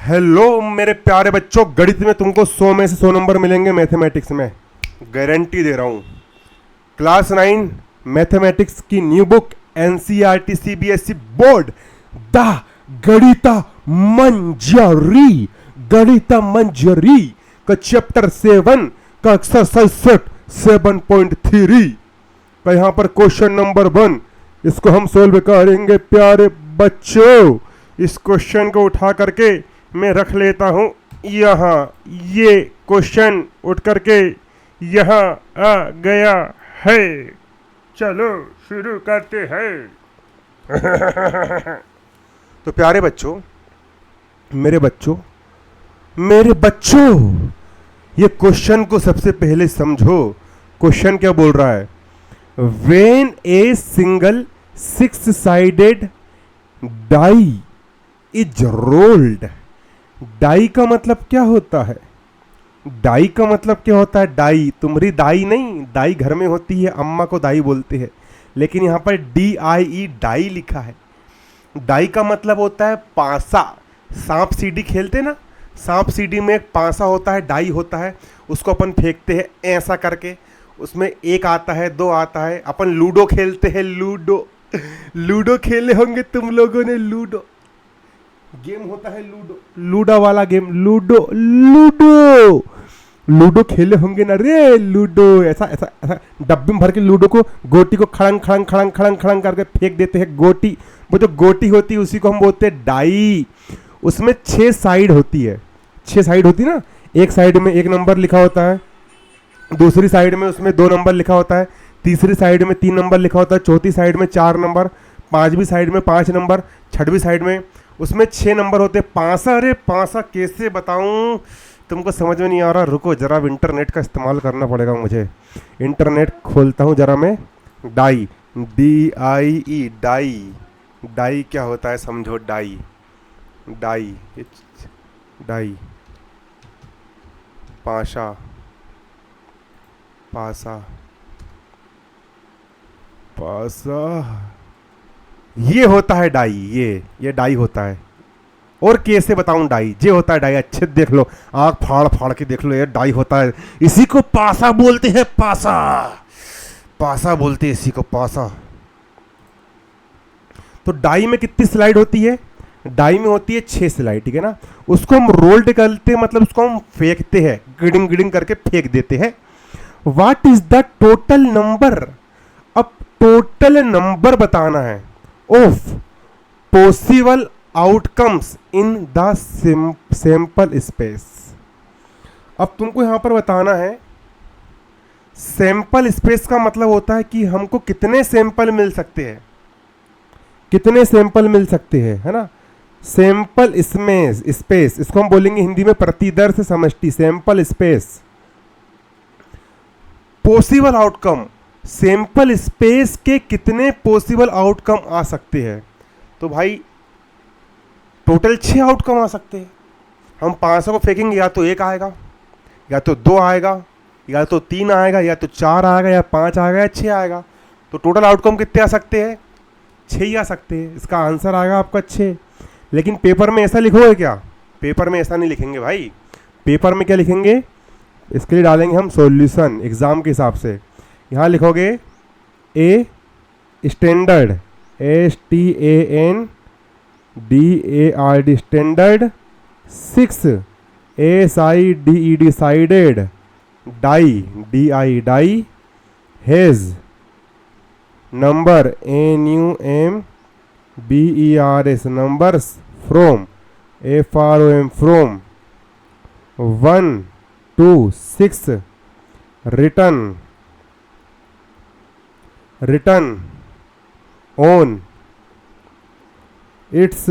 Hello मेरे प्यारे बच्चों, गणित में तुमको 100 में से 100 नंबर मिलेंगे। मैथमेटिक्स में गारंटी दे रहा हूँ। क्लास 9 मैथमेटिक्स की new book NCERT CBSE board the Ganita Manjari, Ganita Manjari का चैप्टर 7 का एक्सरसाइज सेट 7.3 का यहाँ पर क्वेश्चन नंबर 1 इसको हम सोल्व करेंगे। प्यारे बच्चों, इस क्वेश्चन को उठा करके मैं रख लेता हूँ यहाँ। ये क्वेश्चन उठ करके यहाँ आ गया है। चलो शुरू करते हैं। तो प्यारे बच्चों, मेरे बच्चों, ये क्वेश्चन को सबसे पहले समझो। क्वेश्चन क्या बोल रहा है? When a single 6-sided die is rolled. Die का मतलब क्या होता है? डाई का मतलब क्या होता है? डाई तुम्हारी दाई नहीं, दाई घर में होती है, अम्मा को दाई बोलते हैं, लेकिन यहाँ पर DIE डाई लिखा है। डाई का मतलब होता है पासा। सांप सीढ़ी खेलते ना, सांप सीढ़ी में एक पासा होता है, डाई होता है, उसको अपन फेंकते हैं ऐसा करके, उसमें 1 आता है, 2 आता है। अपन लूडो खेलते हैं, लूडो खेले होंगे तुम लोगों ने। लूडो गेम होता है, लूडो वाला गेम, लूडो खेले होंगे ना रे। लूडो ऐसा डब्बे में भर के लूडो को, गोटी को खड़ंग खड़ंग खड़ंग खड़ंग खड़ंग करके फेंक देते हैं। गोटी, वो जो गोटी होती है उसी को हम बोलते हैं डाई। उसमें 6 साइड होती है, 6 साइड होती है ना। एक साइड में 1 नंबर लिखा होता है, दूसरी साइड में उसमें 2 नंबर लिखा होता है, तीसरी साइड में 3 नंबर लिखा होता है, चौथी साइड में 4 नंबर, पांचवी साइड में 5 नंबर, छठवीं साइड में उसमें 6 नंबर होते हैं। पासा, अरे पासा कैसे बताऊं तुमको, समझ में नहीं आ रहा। रुको जरा, अब इंटरनेट का इस्तेमाल करना पड़ेगा मुझे। इंटरनेट खोलता हूँ जरा मैं। डाई, DIE डाई, डाई क्या होता है समझो। डाई, डाई, डाई, पाशा, पासा, पासा, ये होता है डाई। ये डाई होता है। और कैसे बताऊं डाई? ये होता है डाई। अच्छे देख लो, आंख फाड़ फाड़ के देख लो, ये डाई होता है। इसी को पासा बोलते हैं, पासा, पासा बोलते हैं इसी को, पासा। तो डाई में कितनी स्लाइड होती है? डाई में होती है 6 स्लाइड, ठीक है ना। उसको हम रोल्ड करते, मतलब उसको हम फेंकते हैं, गिडिंग गिडिंग करके फेंक देते हैं। What is the total number? अब टोटल नंबर बताना है of possible outcomes in the sample space. अब तुमको यहां पर बताना है, सैंपल स्पेस का मतलब होता है कि हमको कितने सैंपल मिल सकते हैं, कितने सैंपल मिल सकते हैं, है ना। सैंपल स्पेस, इसको हम बोलेंगे हिंदी में प्रतिदर से समष्टि, sample space. Possible outcome, sample space के कितने पॉसिबल आउटकम आ सकते हैं? तो भाई टोटल 6 आउटकम आ सकते हैं। हम 500 को फेंकेंगे, या तो 1 आएगा, या तो 2 आएगा, या तो 3 आएगा, या तो 4 आएगा, या 5 आएगा, या 6 आएगा। तो टोटल आउटकम कितने आ सकते हैं? 6 ही आ सकते हैं। इसका आंसर आएगा आपका 6। लेकिन पेपर में ऐसा लिखोगे क्या? पेपर में ऐसा नहीं लिखेंगे भाई। पेपर में क्या लिखेंगे? इसके लिए डालेंगे हम सॉल्यूशन एग्जाम के हिसाब से। यहाँ लिखोगे a standard, STANDARD standard, 6 SIDED sided, die DI die, has number NUMBERS numbers, from FROM from 1 to 6, return on its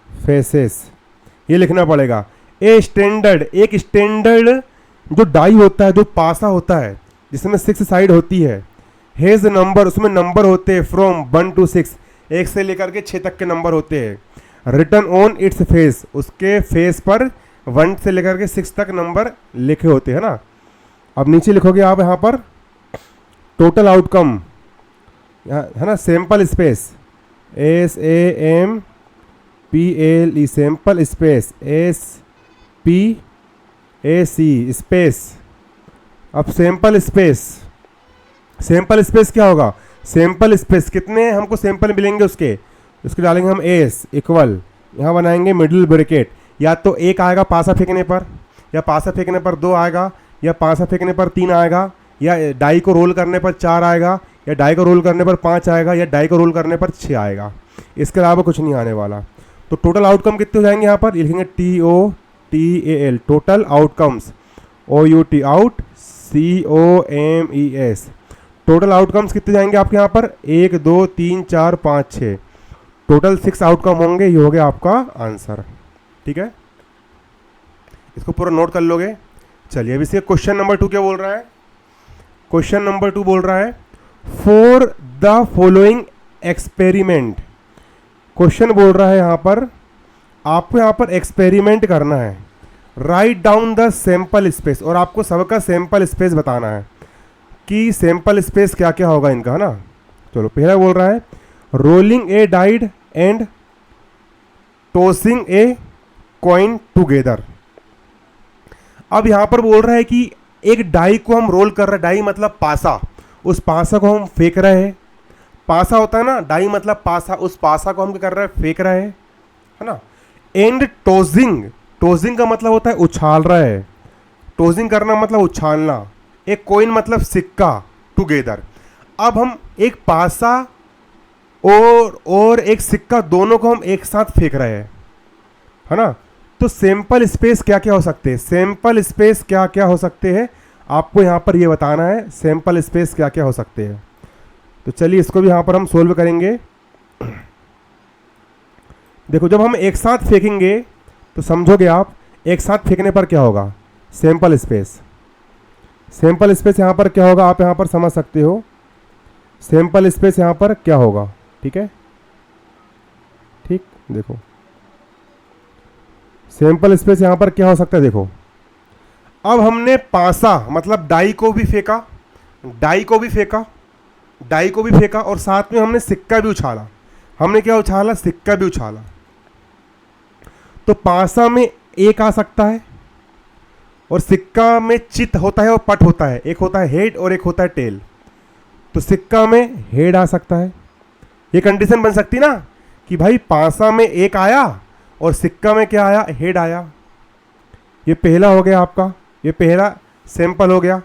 faces. ये लिखना पड़ेगा। ए स्टैंडर्ड, एक स्टैंडर्ड जो डाई होता है, जो पासा होता है, जिसमें 6 साइड होती है। हेज नंबर, उसमें नंबर होते हैं फ्रॉम 1 to 6, 1 से लेकर के 6 तक के नंबर होते हैं। रिटर्न ऑन इट्स फेस, उसके फेस पर 1 से लेकर के 6 तक नंबर लिखे होते हैं ना। अब नीचे लिखोगे आप यहाँ पर टोटल आउटकम, है ना, sample space, SAMPLE PLE sample space SPAC space. अब सैंपल स्पेस क्या होगा? सैंपल स्पेस कितने हमको सैंपल मिलेंगे उसके डालेंगे हम एस इक्वल, यहाँ बनाएंगे मिडिल ब्रैकेट, या तो एक आएगा पासा फेंकने पर, या पासा फेंकने पर 2 आएगा, या पासा फेंकने पर 3 आएगा, या डाई को रोल करने पर 4 आएगा, या डाई को रोल करने पर 5 आएगा, या डाई को रोल करने पर 6 आएगा। इसके अलावा कुछ नहीं आने वाला। तो टोटल आउटकम कितने हो जाएंगे यहाँ पर? लिखेंगे TOTAL total outcomes, OUT out COMES। Total outcomes कितने जाएंगे आपके यहाँ पर? 1 2 3 4 5 6, टोटल 6 आउटकम होंगे। ये हो गया आपका आंसर। ठीक है, इसको पूरा नोट कर लोगे। चलिए अब इसे क्वेश्चन नंबर 2 क्या बोल रहा है? क्वेश्चन नंबर 2 बोल रहा है for the following experiment. Question बोल रहा है यहाँ पर आपको यहाँ पर एक्सपेरिमेंट करना है। Write down the sample space, और आपको सबका सैंपल स्पेस बताना है कि सैंपल स्पेस क्या क्या होगा इनका, है ना। चलो पहला बोल रहा है rolling a died and tossing a coin together. अब यहां पर बोल रहा है कि एक डाई को हम रोल कर रहे हैं, डाई मतलब पासा, उस पासा को हम फेंक रहे हैं। पासा होता है ना, डाई मतलब पासा, उस पासा को हम क्या कर रहे हैं? फेंक रहे हैं, है ना। एंड टॉसिंग, टॉसिंग का मतलब होता है उछाल रहा है, टॉसिंग करना मतलब उछालना। एक कॉइन मतलब सिक्का, टुगेदर। अब हम एक पासा और एक सिक्का दोनों को हम एक साथ फेंक रहे हैं, है ना। तो सैंपल स्पेस क्या क्या हो सकते हैं? सैंपल स्पेस क्या क्या हो सकते हैं आपको यहाँ पर ये बताना है। सैंपल स्पेस क्या क्या हो सकते हैं। तो चलिए इसको भी यहाँ पर हम सोल्व करेंगे। देखो जब हम एक साथ फेंकेंगे तो समझोगे आप, एक साथ फेंकने पर क्या होगा? सैंपल स्पेस, सैंपल स्पेस यहाँ पर क्या होगा आप यहाँ पर समझ सकते हो। सैंपल स्पेस यहाँ पर क्या होगा? ठीक है, ठीक, देखो सैंपल स्पेस यहाँ पर क्या हो सकता है। देखो अब हमने पासा मतलब डाई को भी फेंका, डाई को भी फेंका, डाई को भी फेंका, और साथ में हमने सिक्का भी उछाला। हमने क्या उछाला? सिक्का भी उछाला। तो पासा में एक आ सकता है, और सिक्का में चित होता है और पट होता है, एक होता है हेड और एक होता है टेल। तो सिक्का में हेड आ सकता है। ये कंडीशन बन सकती ना कि भाई पासा में एक आया और सिक्का में क्या आया? हेड आया। ये पहला हो गया आपका, ये पहला सैंपल हो गया,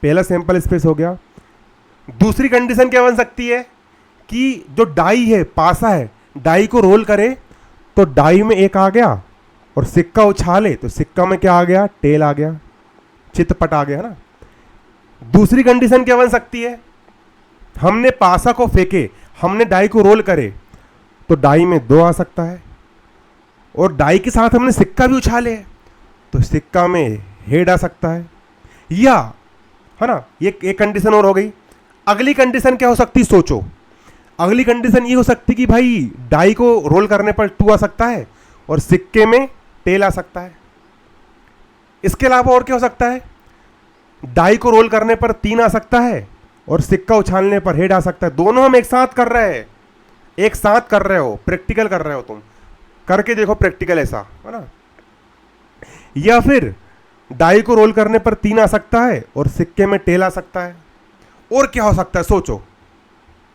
पहला सैंपल स्पेस हो गया। दूसरी कंडीशन क्या बन सकती है कि जो डाई है, पासा है, डाई को रोल करे तो डाई में एक आ गया, और सिक्का उछाले तो सिक्का में क्या आ गया? टेल आ गया, चितपट आ गया, है ना। दूसरी कंडीशन क्या बन सकती है? हमने पासा को फेंके, हमने डाई को रोल करे तो डाई में 2 आ सकता है, और डाई के साथ हमने सिक्का भी उछाले तो सिक्का में हेड आ सकता है, या, है ना। ये एक कंडीशन और हो गई। अगली कंडीशन क्या हो सकती है? सोचो, अगली कंडीशन ये हो सकती कि भाई डाई को रोल करने पर 2 आ सकता है और सिक्के में टेल आ सकता है। इसके अलावा और क्या हो सकता है? डाई को रोल करने पर 3 आ सकता है और सिक्का उछालने पर हेड आ सकता है। दोनों हम एक साथ कर रहे हैं, एक साथ कर रहे हो, प्रैक्टिकल कर रहे हो, तुम करके देखो प्रैक्टिकल, ऐसा है ना। या फिर डाई को रोल करने पर 3 आ सकता है और सिक्के में टेल आ सकता है। और क्या हो सकता है? सोचो,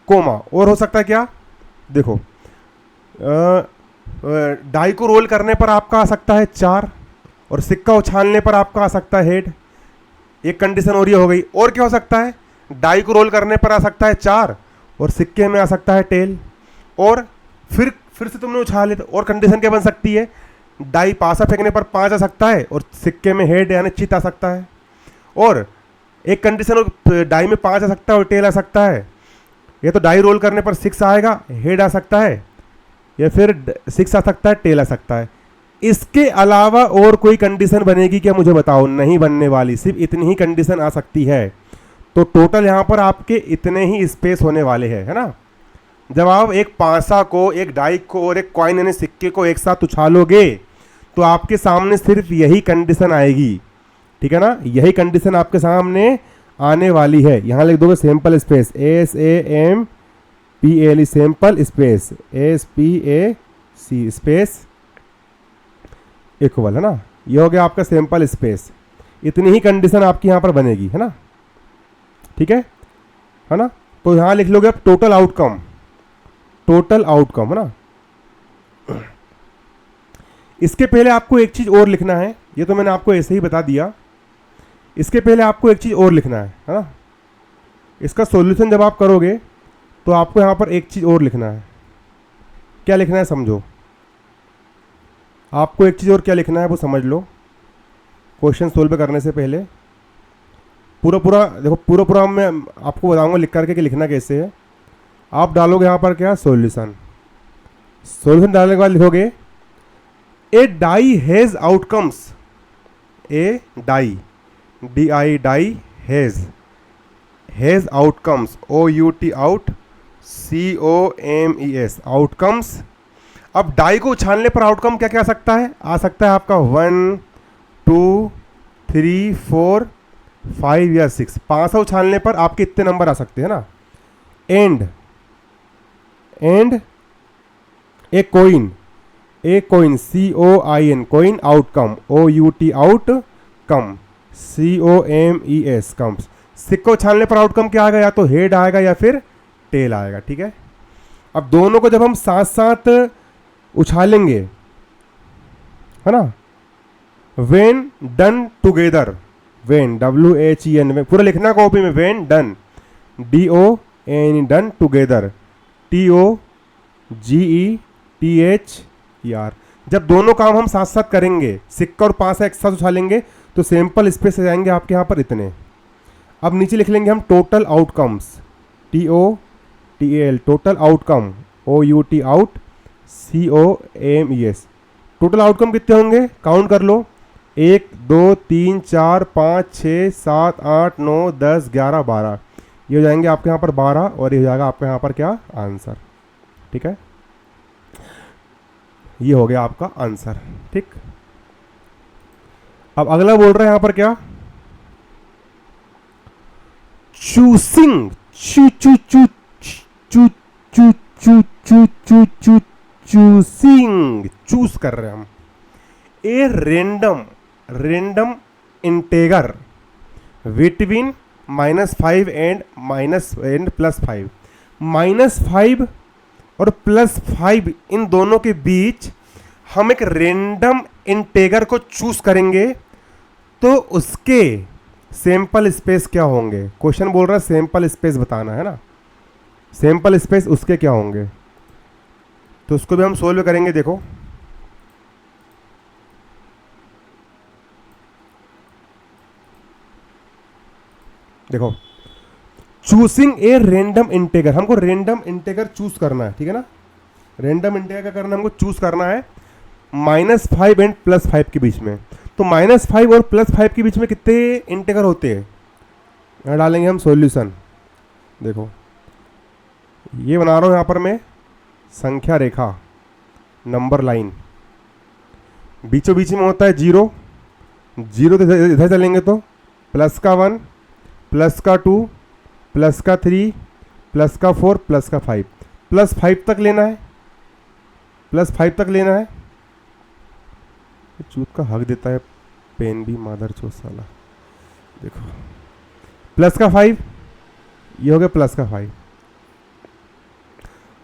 कोमा और हो सकता है क्या? देखो डाई को रोल करने पर आपका आ सकता है 4 और सिक्का उछालने पर आपका आ सकता है हेड। एक कंडीशन और ये हो गई। और क्या हो सकता है? डाई को रोल करने पर आ सकता है 4 और सिक्के में आ सकता है टेल। और फिर से तुमने उछाले तो और कंडीशन क्या बन सकती है? डाई पासा फेंकने पर 5 आ सकता है और सिक्के में हेड यानी चित आ सकता है। और एक कंडीशन डाई में 5 आ सकता है और टेल आ सकता है। या तो डाई रोल करने पर 6 आएगा, हेड आ सकता है, या फिर 6 आ सकता है, टेल आ सकता है। इसके अलावा और कोई कंडीशन बनेगी क्या? मुझे बताओ। नहीं बनने वाली, सिर्फ इतनी ही कंडीशन आ सकती है। तो टोटल यहाँ पर आपके इतने ही स्पेस होने वाले हैं, है ना। जब आप एक पासा को, एक डाई को और एक कॉइन यानी सिक्के को एक साथ उछालोगे तो आपके सामने सिर्फ यही कंडीशन आएगी, ठीक है ना। यही कंडीशन आपके सामने आने वाली है। यहाँ लिख दोगे sample space, SAMPLE sample space, SPAC सी स्पेस इक्वल, है ना। ये हो गया आपका सैंपल स्पेस। इतनी ही कंडीशन आपकी यहाँ पर बनेगी, है ना, ठीक है ना। तो यहाँ लिख लोगे आप टोटल आउटकम, टोटल आउटकम, है ना। इसके पहले आपको एक चीज और लिखना है, ये तो मैंने आपको ऐसे ही बता दिया। इसके पहले आपको एक चीज और लिखना है ना। इसका सॉल्यूशन जब आप करोगे तो आपको यहाँ पर एक चीज और लिखना है। क्या लिखना है समझो, आपको एक चीज और क्या लिखना है वो समझ लो। क्वेश्चन सोल्व करने से पहले पूरा देखो, पूरा मैं आपको बताऊंगा लिख करके कि लिखना कैसे है। आप डालोगे यहाँ पर क्या, सॉल्यूशन। सॉल्यूशन डालने के बाद लिखोगे a die has outcomes, a die DI die has outcomes, OUT out COMES outcomes. अब डाई को उछालने पर आउटकम क्या क्या आ सकता है, आ सकता है आपका 1 2 3 4 5 या 6। 5 उछालने पर आपके इतने नंबर आ सकते हैं ना। And A coin COIN coin outcome, OUT outcome COMES comes. सिक्का उछालने पर आउटकम क्या आएगा, या तो हेड आएगा या फिर टेल आएगा, ठीक है। अब दोनों को जब हम साथ साथ उछालेंगे, है ना, when done together, when WHEN, पूरा लिखना कॉपी में, when done DON done together TOGETHER। जब दोनों काम हम साथ साथ करेंगे, सिक्का और 5 एक साथ उछालेंगे तो सैंपल स्पेस आ जाएंगे आपके यहाँ पर इतने। अब नीचे लिख लेंगे हम total outcomes, TOTAL total outcome, OUT out COMES। Total outcome कितने होंगे, काउंट कर लो, 1 2 3 4 5 6 7 8 9 10 11 12। ये हो जाएंगे आपके यहाँ पर 12 और ये हो जाएगा आपके यहाँ पर क्या, आंसर, ठीक है। ये हो गया आपका आंसर, ठीक। अब अगला बोल रहा है यहाँ पर क्या, चूसिंग, चूसिंग, चूज कर रहे हैं हम ए रेंडम इंटेगर बिटवीन -5 एंड +5। -5 और +5 इन दोनों के बीच हम एक रेंडम इंटेगर को चूज करेंगे, तो उसके सैंपल स्पेस क्या होंगे। क्वेश्चन बोल रहा है सैंपल स्पेस बताना, है ना। सैंपल स्पेस उसके क्या होंगे, तो उसको भी हम सोल्व करेंगे। देखो देखो, चूसिंग ए रेंडम इंटेगर, हमको रेंडम इंटेगर चूज करना है, ठीक है ना। रेंडम इंटेगर क्या करना है, हमको चूज करना है -5 एंड +5 के बीच में। तो -5 और +5 के बीच में कितने इंटेगर होते हैं, यहाँ डालेंगे हम सॉल्यूशन। देखो ये बना रहा हूँ यहाँ पर मैं संख्या रेखा, नंबर लाइन, बीचों बीच में होता है 0 तो इधर चलेंगे तो +1 +2 +3 +4 +5, +5 तक लेना है, +5 तक लेना है। चूत का हक देता है पेन भी, मादर चोत साला। देखो +5, ये हो गया +5।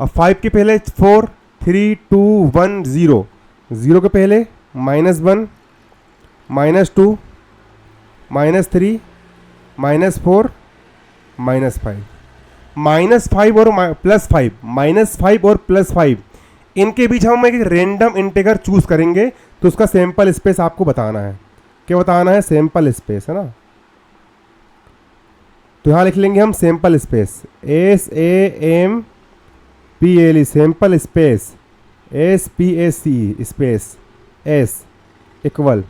अब 5 के पहले 4 3 2 1 0, 0 के पहले -1 -2 -3 -4 -5 और +5, -5 और +5 इनके बीच हम एक रेंडम इंटेगर चूज करेंगे, तो उसका सैंपल स्पेस आपको बताना है। क्या बताना है, सैंपल स्पेस, है ना। तो यहां लिख लेंगे हम sample space, SAMPLE sample space, SPACE space S equal.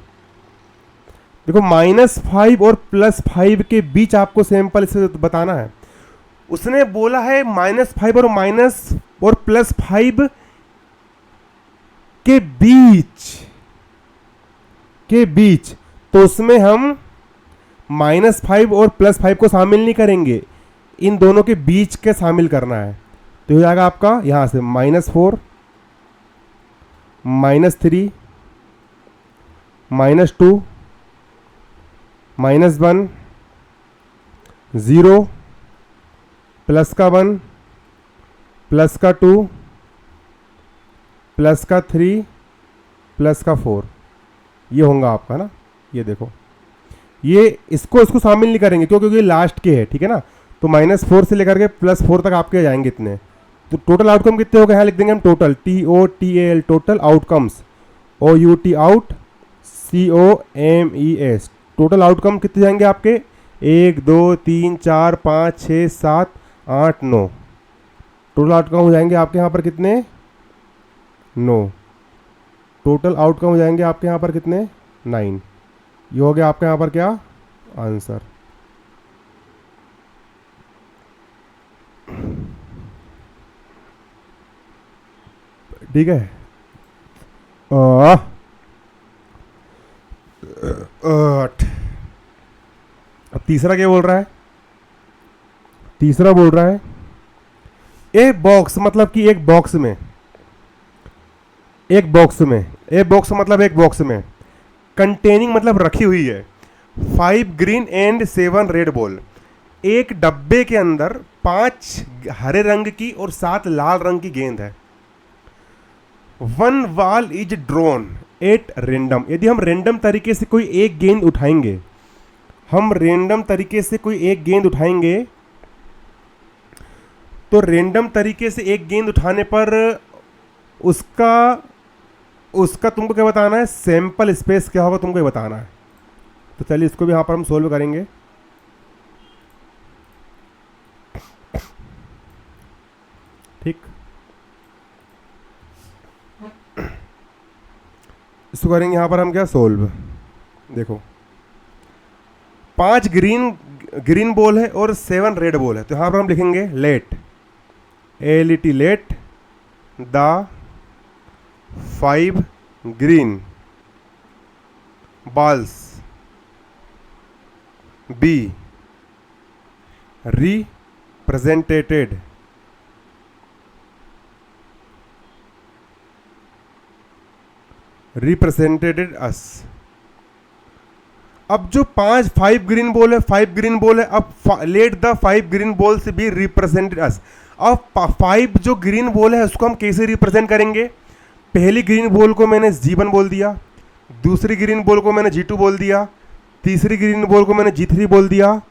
देखो -5 और +5 के बीच आपको सैंपल स्पेस बताना है। उसने बोला है -5 और +5 के बीच, तो उसमें हम -5 और +5 को शामिल नहीं करेंगे, इन दोनों के बीच के शामिल करना है। तो हो जाएगा आपका यहाँ से -4 -3, -2, -1, 0, प्लस का 1, प्लस का 2, प्लस का 3, प्लस का 4, ये होगा आपका ना। ये देखो, ये इसको शामिल नहीं करेंगे क्योंकि लास्ट के है, ठीक है ना। तो -4 से लेकर के +4 तक आपके जाएंगे इतने। तो टोटल आउटकम कितने हो गए, यहाँ लिख देंगे हम total, TOTAL, total outcomes, OUT out, COMES, total outcome कितने जाएंगे आपके, 1 2 3 4 5 6 7 8 9, टोटल आउटकम हो जाएंगे आपके यहाँ पर कितने, 9, टोटल आउटकम हो जाएंगे आपके यहाँ पर कितने, 9। ये हो गया आपके यहाँ पर क्या आंसर। ठीक है। अब तीसरा क्या बोल रहा है, तीसरा बोल रहा है ए बॉक्स, मतलब कि एक बॉक्स में, एक बॉक्स में, ए बॉक्स मतलब एक बॉक्स में, कंटेनिंग मतलब रखी हुई है, 5 ग्रीन एंड 7 रेड बॉल। एक डब्बे के अंदर 5 हरे रंग की और 7 लाल रंग की गेंद है। 1 ball is drawn at random. यदि हम रेंडम तरीके से कोई एक गेंद उठाएंगे, हम रेंडम तरीके से कोई एक गेंद उठाएंगे, तो रेंडम तरीके से एक गेंद उठाने पर उसका तुमको क्या बताना है, सैंपल स्पेस क्या होगा तुमको ये बताना है। तो चलिए इसको भी यहां पर हम सोल्व करेंगे। ठीक, इसको करेंगे यहां पर हम क्या सोल्व। देखो 5 ग्रीन बॉल है और 7 रेड बॉल है, तो यहां पर हम लिखेंगे let, ALET, let the 5 green balls be represented as. अब जो 5 ग्रीन बॉल है, 5 ग्रीन बॉल है, अब let the 5 green balls be represented as. अब 5 जो ग्रीन बॉल है उसको हम कैसे रिप्रेजेंट करेंगे, पहली ग्रीन बॉल को मैंने G1 बोल दिया, दूसरी ग्रीन बॉल को मैंने G2 बोल दिया, तीसरी ग्रीन बॉल को मैंने G3 बोल दिया,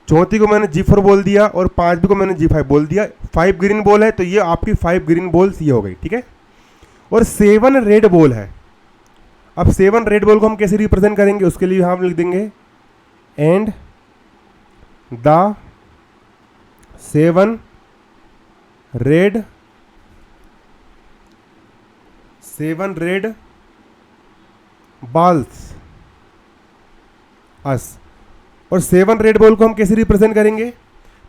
चौथी को मैंने G4 बोल दिया और 5वीं को मैंने G5 बोल दिया। 5 ग्रीन बॉल है तो ये आपकी 5 ग्रीन बॉल्स ये हो गई, ठीक है। और 7 रेड बॉल है। अब 7 रेड बॉल को हम कैसे रिप्रेजेंट करेंगे, उसके लिए हम लिख देंगे एंड द 7 रेड बॉल्स अस। और 7 रेड बॉल को हम कैसे रिप्रेजेंट करेंगे,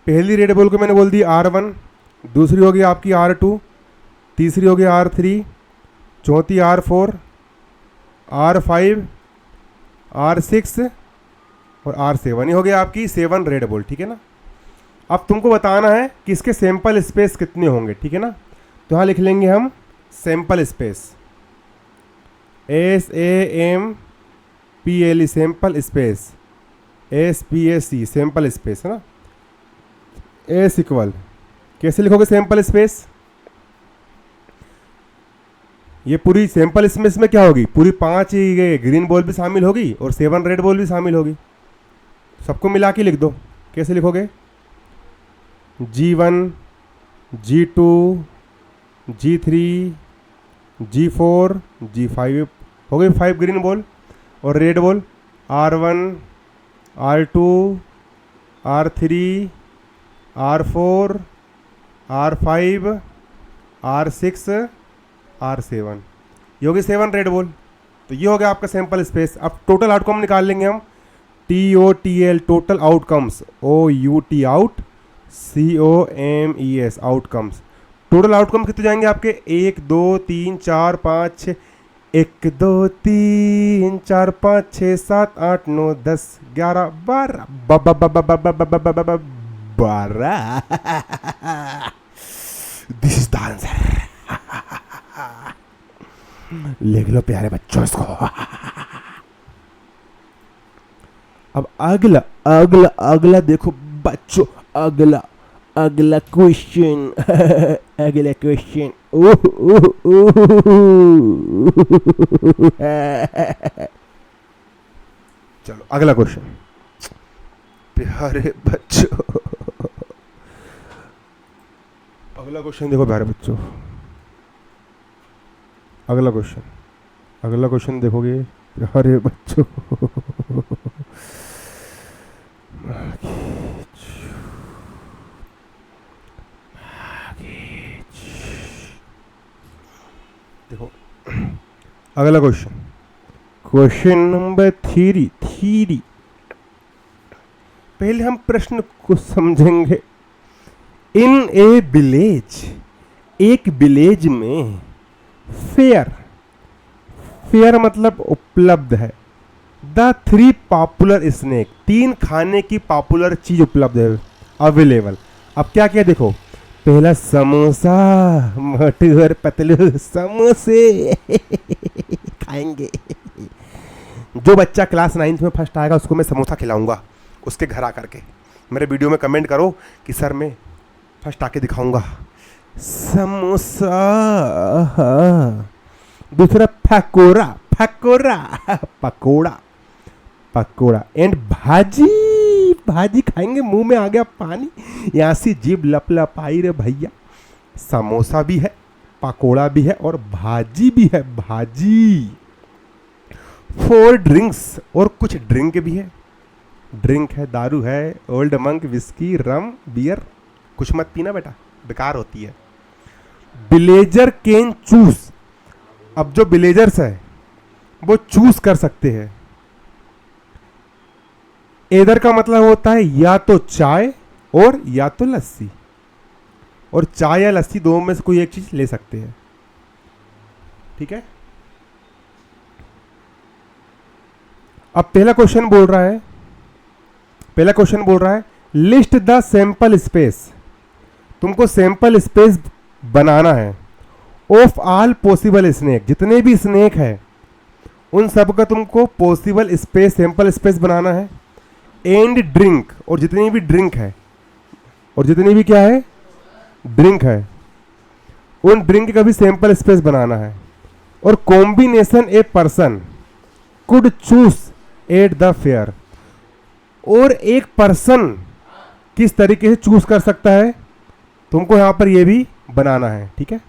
पहली रेड बॉल को मैंने बोल दी R1, दूसरी होगी आपकी R2, तीसरी होगी R3, चौथी R4, R5, R6 और R7, ये हो गया आपकी 7 रेड बॉल, ठीक है ना। अब तुमको बताना है कि इसके सैंपल स्पेस कितने होंगे, ठीक है ना। तो यहाँ लिख लेंगे हम sample space, SAMPLE, sample space, SPAC, sample space है ना। एस इक्वल, कैसे लिखोगे सैंपल स्पेस, ये पूरी सैंपल स्पेस में क्या होगी, पूरी 5 ग्रीन बॉल भी शामिल होगी और 7 रेड बॉल भी शामिल होगी, सबको मिला के लिख दो। कैसे लिखोगे, G1, G2, G3, G4, G5 हो गई 5 ग्रीन बॉल। और red ball R1, R2, R3, R4, R5, R6, R7, ये हो गई 7 रेड बॉल। तो ये हो गया आपका सैंपल स्पेस। अब टोटल आउटकम निकाल लेंगे हम, TOTL, total outcomes, OUT out, COMES outcomes. Total outcome कितने जाएंगे आपके, 1 2 3 4 5 6, 1 2 3 4 5 6 7 8 9 10 11 12। This is the answer. लिख लो प्यारे बच्चों इसको। अब अगला अगला अगला देखो बच्चों, अगला अगला क्वेश्चन। अगला क्वेश्चन। चलो अगला क्वेश्चन प्यारे बच्चों। अगला क्वेश्चन देखो प्यारे बच्चों, अगला क्वेश्चन देखोगे प्यारे बच्चों। देखो अगला क्वेश्चन नंबर थ्री। पहले हम प्रश्न को समझेंगे। इन ए विलेज, एक विलेज में फेयर मतलब उपलब्ध है। द 3 पॉपुलर स्नैक, 3 खाने की पॉपुलर चीज उपलब्ध है, अवेलेबल। अब क्या क्या देखो, पहला समोसा, मोटू और पतलू समोसे खाएंगे। जो बच्चा क्लास 9th में फर्स्ट आएगा उसको मैं समोसा खिलाऊंगा, उसके घर आकर के। मेरे वीडियो में कमेंट करो कि सर मैं फर्स्ट आके दिखाऊंगा समोसा। दूसरा पकोड़ा एंड भाजी खाएंगे। मुंह में आ गया पानी, यहाँ से जीभ लपलपाई रे भैया। समोसा भी है, पकोड़ा भी है और भाजी भी है, भाजी। 4 ड्रिंक्स, और कुछ ड्रिंक भी है। ड्रिंक है, दारू है, ओल्ड मंक, विस्की, रम, बियर। कुछ मत पीना बेटा, बेकार होती है। विलेजर कैन चूज, अब जो विलेजर्स है वो चूज कर सकते हैं। इधर का मतलब होता है या तो चाय और या तो लस्सी, और चाय या लस्सी दोनों में से कोई एक चीज ले सकते हैं। ठीक है। अब पहला क्वेश्चन बोल रहा है लिस्ट द सैंपल स्पेस। तुमको सैंपल स्पेस बनाना है ऑफ ऑल पॉसिबल स्नैक, जितने भी स्नैक है उन सब का तुमको पॉसिबल स्पेस, सैंपल स्पेस बनाना है। एंड ड्रिंक, और जितनी भी ड्रिंक है, और जितनी भी क्या है ड्रिंक है, उन ड्रिंक का भी सैंपल स्पेस बनाना है। और combination a person could choose at the fair, और एक पर्सन किस तरीके से चूज कर सकता है तुमको यहां पर ये भी बनाना है। ठीक है।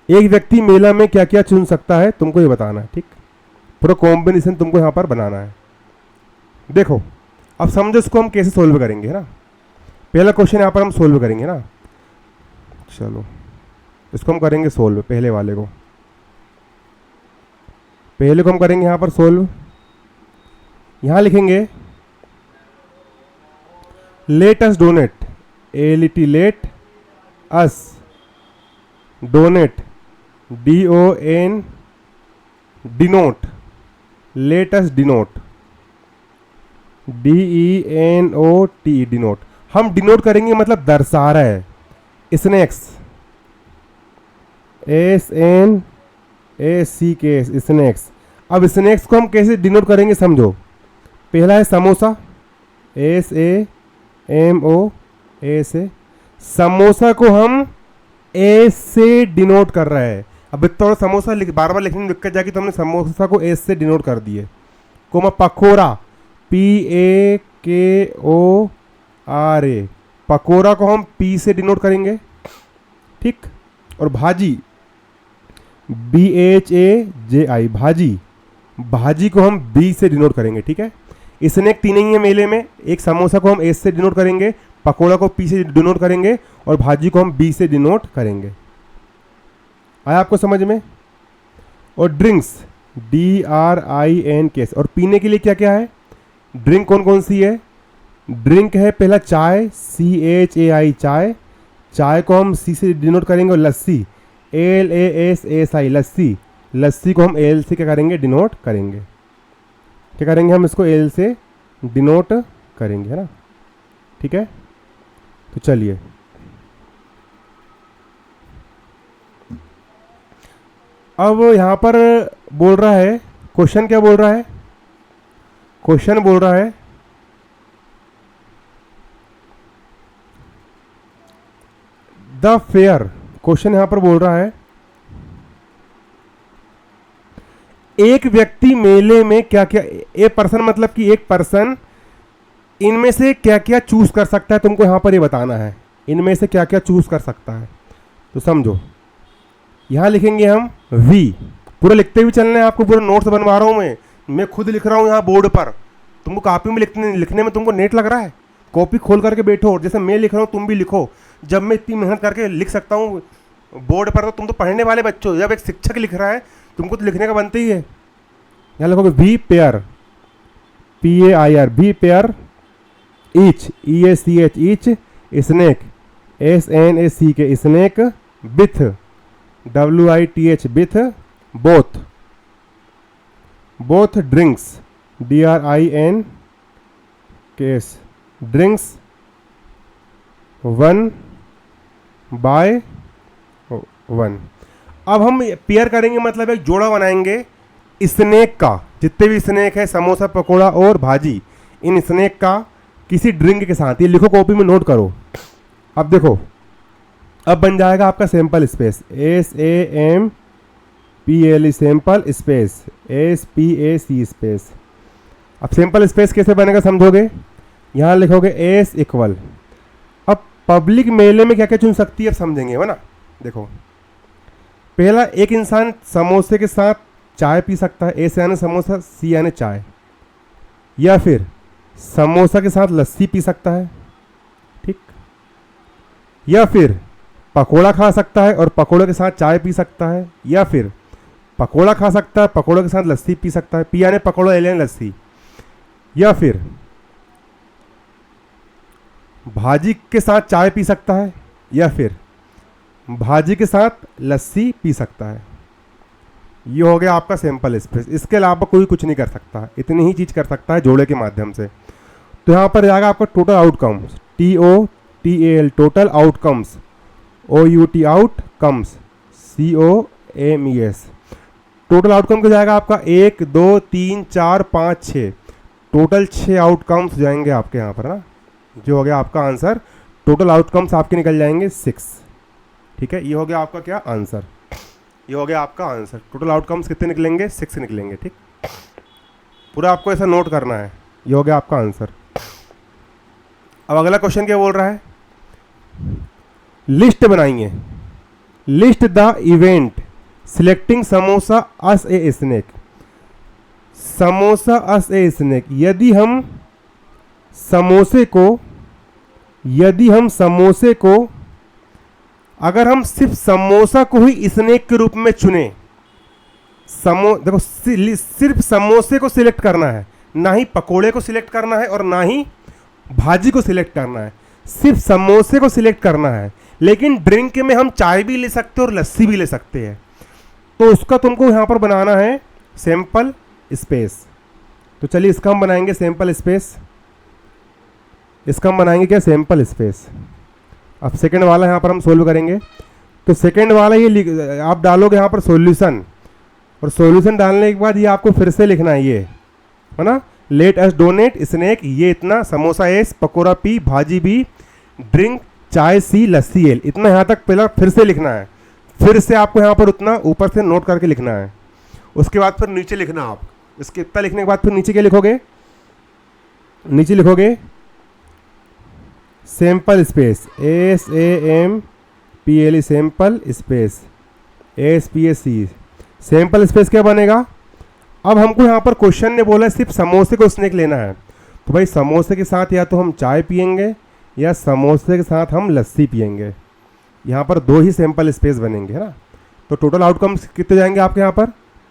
एक व्यक्ति मेला में क्या क्या चुन सकता है तुमको ये बताना है। ठीक, पूरा कॉम्बिनेशन तुमको यहां पर बनाना है। देखो अब समझो इसको हम कैसे सोल्व करेंगे, है ना। पहला क्वेश्चन यहां पर हम सोल्व करेंगे ना। चलो इसको हम करेंगे सोल्व, पहले वाले को, पहले को हम करेंगे यहां पर सोल्व। यहां लिखेंगे let us donate, LET let us donate, DON denote, let us denote, DENOT denote. हम डिनोट करेंगे मतलब दर्शा रहा है। Snacks, SNACK, snacks. अब स्नैक्स को हम कैसे डिनोट करेंगे समझो। पहला है समोसा, SAMOS। समोसा को हम एस से डिनोट कर रहे हैं। अब इतना समोसा बार बार लिखने में दिक्कत जाएगी, तो हमने समोसा को एस से डिनोट कर दिए। कोमा पकोड़ा, PAKORA, पकोड़ा को हम P से डिनोट करेंगे। ठीक। और भाजी, BHAJI, भाजी, भाजी को हम B से डिनोट करेंगे। ठीक है। स्नैक 3 ही है मेले में, एक समोसा को हम S से डिनोट करेंगे, पकोड़ा को P से डिनोट करेंगे, और भाजी को हम B से डिनोट करेंगे। आया आपको समझ में। और ड्रिंक्स, DRINK। और पीने के लिए क्या क्या है, ड्रिंक कौन कौन सी है। ड्रिंक है पहला चाय, CHAI, चाय, चाय को हम C से डिनोट करेंगे। और लस्सी, LASSI, लस्सी, लस्सी को हम L से क्या करेंगे डिनोट करेंगे। क्या करेंगे हम इसको L से डिनोट करेंगे, है ना। ठीक है। तो चलिए अब यहाँ पर बोल रहा है, क्वेश्चन क्या बोल रहा है, क्वेश्चन बोल रहा है द फेयर, क्वेश्चन यहां पर बोल रहा है एक व्यक्ति मेले में क्या क्या, ए पर्सन मतलब कि एक पर्सन इनमें से क्या क्या चूज कर सकता है, तुमको यहां पर ये बताना है इनमें से क्या क्या चूज कर सकता है। तो समझो, यहां लिखेंगे हम वी, पूरा लिखते हुए चलना है आपको, पूरा नोट्स बनवा रहा हूं मैं खुद लिख रहा हूं यहां बोर्ड पर, तुमको कॉपी में लिखने में तुमको नेट लग रहा है, कॉपी खोल करके बैठो और जैसे मैं लिख रहा हूँ तुम भी लिखो। जब मैं इतनी मेहनत करके लिख सकता हूँ बोर्ड पर, तो तुम तो पढ़ने वाले बच्चों, जब एक शिक्षक लिख रहा है तुमको तो लिखने का बनता ही है। यहाँ लिखोगे we pair, PAIR, we pair, each, EACH, each, snack, SNAC, snack, with, WITH, with, both, both, drinks, DRINKS, drinks, one by one. अब हम पेयर करेंगे मतलब एक जोड़ा बनाएंगे स्नैक का, जितने भी स्नैक है, समोसा, पकोड़ा और भाजी, इन स्नैक का किसी ड्रिंक के साथ, ये लिखो कॉपी में नोट करो। अब देखो, अब बन जाएगा आपका sample space, SAMPLE, sample space, SPAC space. अब सैंपल स्पेस कैसे बनेगा समझोगे, यहाँ लिखोगे एस इक्वल, अब पब्लिक मेले में क्या क्या चुन सकती है अब समझेंगे, है ना। देखो, पहला, एक इंसान समोसे के साथ चाय पी सकता है, ए से यानी समोसा, सी यानी चाय, या फिर समोसा के साथ लस्सी पी सकता है, ठीक, या फिर पकोड़ा खा सकता है और पकोड़े के साथ चाय पी सकता है, या फिर पकोड़ा खा सकता है, पकोड़े के साथ लस्सी पी सकता है, पी यानी पकोड़ा, एल यानी लस्सी, या फिर भाजी के साथ चाय पी सकता है, या फिर भाजी के साथ लस्सी पी सकता है। ये हो गया आपका सैंपल स्पेस। इसके अलावा कोई कुछ नहीं कर सकता, इतनी ही चीज़ कर सकता है जोड़े के माध्यम से। तो यहाँ पर जाएगा आपका total outcomes, TOTAL, total outcomes, OUT outcomes, COMES। Total outcome का जाएगा आपका 1 2 3 4 5 6, टोटल 6 आउटकम्स जाएंगे आपके यहाँ पर ना, जो हो गया आपका आंसर। टोटल आउटकम्स आपके निकल जाएंगे 6, ठीक है। ये हो गया आपका क्या आंसर, ये हो गया आपका आंसर। टोटल आउटकम्स कितने निकलेंगे, 6 निकलेंगे, ठीक। पूरा आपको ऐसा नोट करना है। ये हो गया आपका आंसर। अब अगला क्वेश्चन क्या बोल रहा है, लिस्ट बनाइए, list the event selecting samosa us A snack, samosa us A snack. यदि हम समोसे को अगर हम सिर्फ समोसा को ही स्नैक के रूप में चुने, देखो सिर्फ समोसे को सिलेक्ट करना है, ना ही पकोड़े को सिलेक्ट करना है और ना ही भाजी को सिलेक्ट करना है, सिर्फ समोसे को सिलेक्ट करना है। लेकिन ड्रिंक में हम चाय भी ले सकते हैं और लस्सी भी ले सकते हैं, तो उसका तुमको यहाँ पर बनाना है सैंपल स्पेस। तो चलिए इसका हम बनाएंगे सैंपल स्पेस, इसका हम बनाएंगे क्या, सैंपल स्पेस। अब सेकंड वाला यहाँ पर हम सोल्व करेंगे। तो सेकंड वाला ये आप डालोगे यहाँ पर सॉल्यूशन, और सॉल्यूशन डालने के बाद ये आपको फिर से लिखना है, ये है ना, लेट अस डोनेट स्नैक, ये इतना, समोसा एस, पकोड़ा पी, भाजी बी, ड्रिंक चाय सी, लस्सी एल, इतना यहाँ तक पहला फिर से लिखना है। फिर से आपको यहाँ पर उतना ऊपर से नोट करके लिखना है। उसके बाद फिर नीचे लिखना आप, इसके इतना लिखने के बाद फिर नीचे क्या लिखोगे, नीचे लिखोगे sample space, SAMPLE, sample space, SPAC, sample space क्या बनेगा। अब हमको यहाँ पर क्वेश्चन ने बोला सिर्फ समोसे को स्नैक लेना है, तो भाई समोसे के साथ या तो हम चाय पियेंगे या समोसे के साथ हम लस्सी पियेंगे। यहाँ पर 2 ही सैंपल स्पेस बनेंगे, है ना। तो टोटल आउटकम्स कितने जाएंगे आपके यहाँ पर,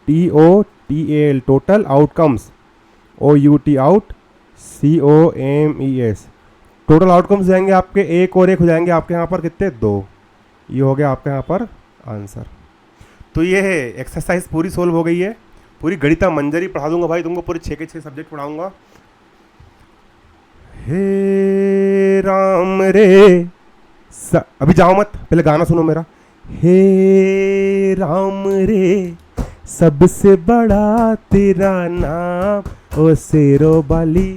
TOTAL, total outcomes, OUT out, COMES, total outcomes जाएंगे आपके 1 और 1 हो जाएंगे आपके यहाँ पर कितने, 2। ये हो गया आपके यहाँ पर आंसर। तो ये है एक्सरसाइज पूरी सोल्व हो गई है, पूरी गणिता मंजरी पढ़ा दूंगा भाई तुमको, पूरे 6 के 6 सब्जेक्ट पढ़ाऊंगा। हे राम रे अभी जाओ मत, पहले गाना सुनो मेरा। हे राम रे सबसे बड़ा तेरा नाम, ओ शेरो बाली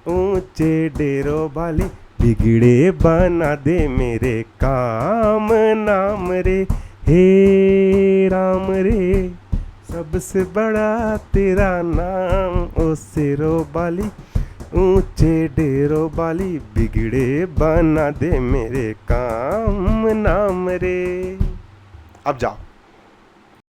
ऊंचे डेरो वाली, बिगड़े बना दे मेरे काम नाम रे। हे राम रे सबसे बड़ा तेरा नाम, ओ शेरो वाली ऊंचे डेरो वाली, बिगड़े बना दे मेरे काम नाम रे। अब जाओ।